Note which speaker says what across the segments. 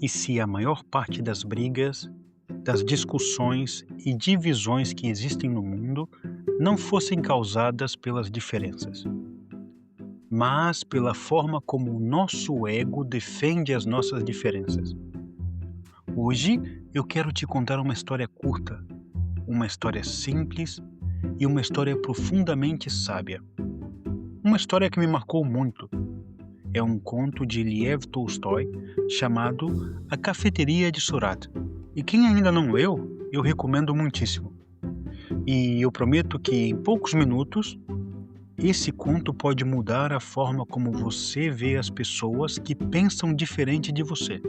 Speaker 1: E se a maior parte das brigas, das discussões e divisões que existem no mundo não fossem causadas pelas diferenças, mas pela forma como o nosso ego defende as nossas diferenças? Hoje eu quero te contar uma história curta, uma história simples e uma história profundamente sábia. Uma história que me marcou muito. É um conto de Lev Tolstói chamado A Cafeteria de Surat. E quem ainda não leu, eu recomendo muitíssimo. E eu prometo que em poucos minutos, esse conto pode mudar a forma como você vê as pessoas que pensam diferente de você.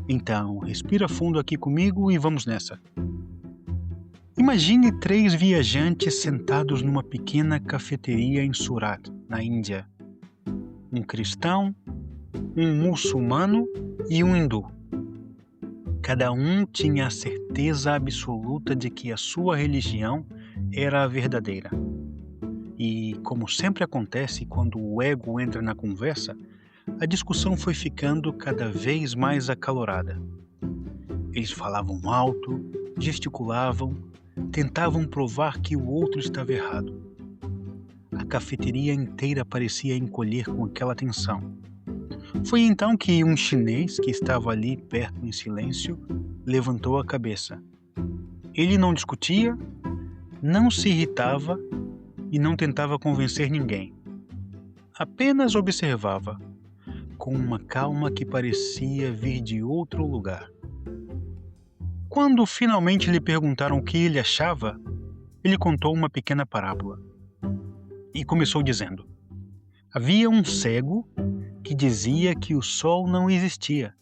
Speaker 1: Então, respira fundo aqui comigo e vamos nessa. Imagine 3 viajantes sentados numa pequena cafeteria em Surat, na Índia. Um cristão, um muçulmano e um hindu. Cada um tinha a certeza absoluta de que a sua religião era a verdadeira. E, como sempre acontece quando o ego entra na conversa, a discussão foi ficando cada vez mais acalorada. Eles falavam alto, gesticulavam, tentavam provar que o outro estava errado. A cafeteria inteira parecia encolher com aquela tensão. Foi então que um chinês que estava ali perto em silêncio levantou a cabeça. Ele não discutia, não se irritava e não tentava convencer ninguém. Apenas observava, com uma calma que parecia vir de outro lugar. Quando finalmente lhe perguntaram o que ele achava, ele contou uma pequena parábola. E começou dizendo: havia um cego que dizia que o sol não existia.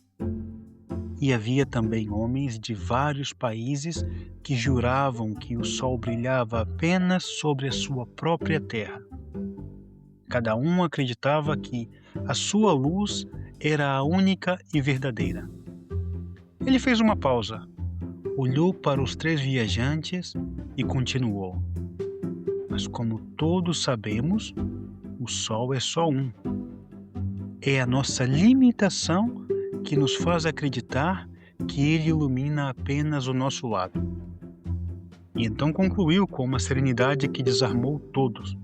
Speaker 1: E havia também homens de vários países que juravam que o sol brilhava apenas sobre a sua própria terra. Cada um acreditava que a sua luz era a única e verdadeira. Ele fez uma pausa, olhou para os 3 viajantes e continuou. Mas como todos sabemos, o sol é só um. É a nossa limitação que nos faz acreditar que ele ilumina apenas o nosso lado. E então concluiu com uma serenidade que desarmou todos.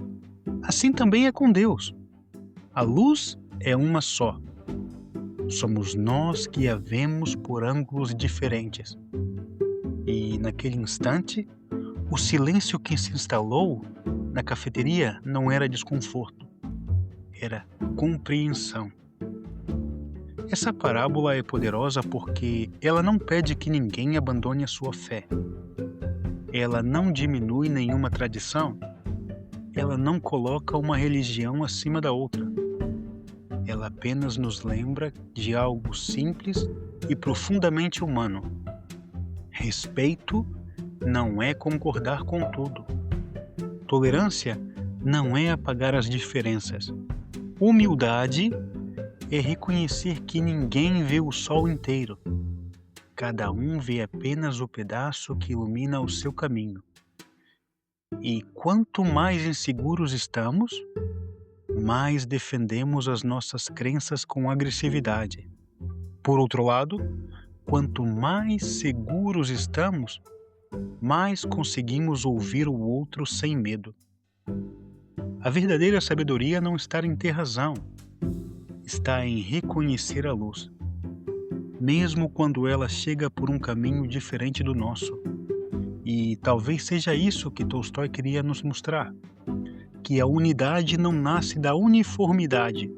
Speaker 1: Assim também é com Deus. A luz é uma só. Somos nós que a vemos por ângulos diferentes. E naquele instante, o silêncio que se instalou na cafeteria não era desconforto, era compreensão. Essa parábola é poderosa porque ela não pede que ninguém abandone a sua fé. Ela não diminui nenhuma tradição. Ela não coloca uma religião acima da outra. Ela apenas nos lembra de algo simples e profundamente humano. Respeito não é concordar com tudo. Tolerância não é apagar as diferenças. Humildade é reconhecer que ninguém vê o sol inteiro. Cada um vê apenas o pedaço que ilumina o seu caminho. E quanto mais inseguros estamos, mais defendemos as nossas crenças com agressividade. Por outro lado, quanto mais seguros estamos, mais conseguimos ouvir o outro sem medo. A verdadeira sabedoria não está em ter razão, está em reconhecer a luz, mesmo quando ela chega por um caminho diferente do nosso. E talvez seja isso que Tolstói queria nos mostrar, que a unidade não nasce da uniformidade,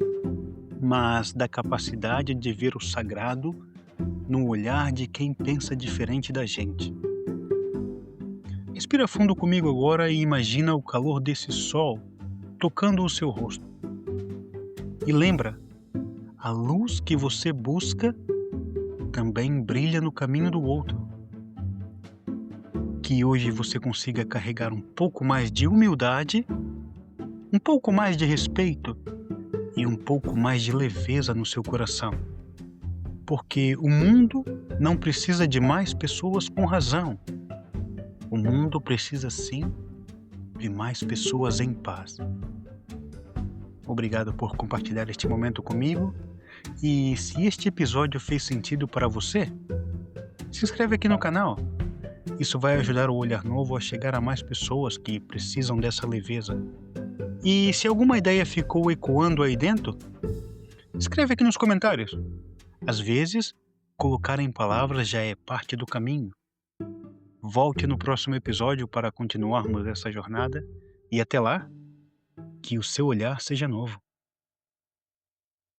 Speaker 1: mas da capacidade de ver o sagrado no olhar de quem pensa diferente da gente. Respira fundo comigo agora e imagina o calor desse sol tocando o seu rosto. E lembra, a luz que você busca também brilha no caminho do outro. Que hoje você consiga carregar um pouco mais de humildade, um pouco mais de respeito e um pouco mais de leveza no seu coração. Porque o mundo não precisa de mais pessoas com razão. O mundo precisa sim de mais pessoas em paz. Obrigado por compartilhar este momento comigo E se este episódio fez sentido para você, se inscreve aqui no canal. Isso vai ajudar o Olhar Novo a chegar a mais pessoas que precisam dessa leveza. E se alguma ideia ficou ecoando aí dentro, escreve aqui nos comentários. Às vezes, colocar em palavras já é parte do caminho. Volte no próximo episódio para continuarmos essa jornada e até lá, que o seu olhar seja novo.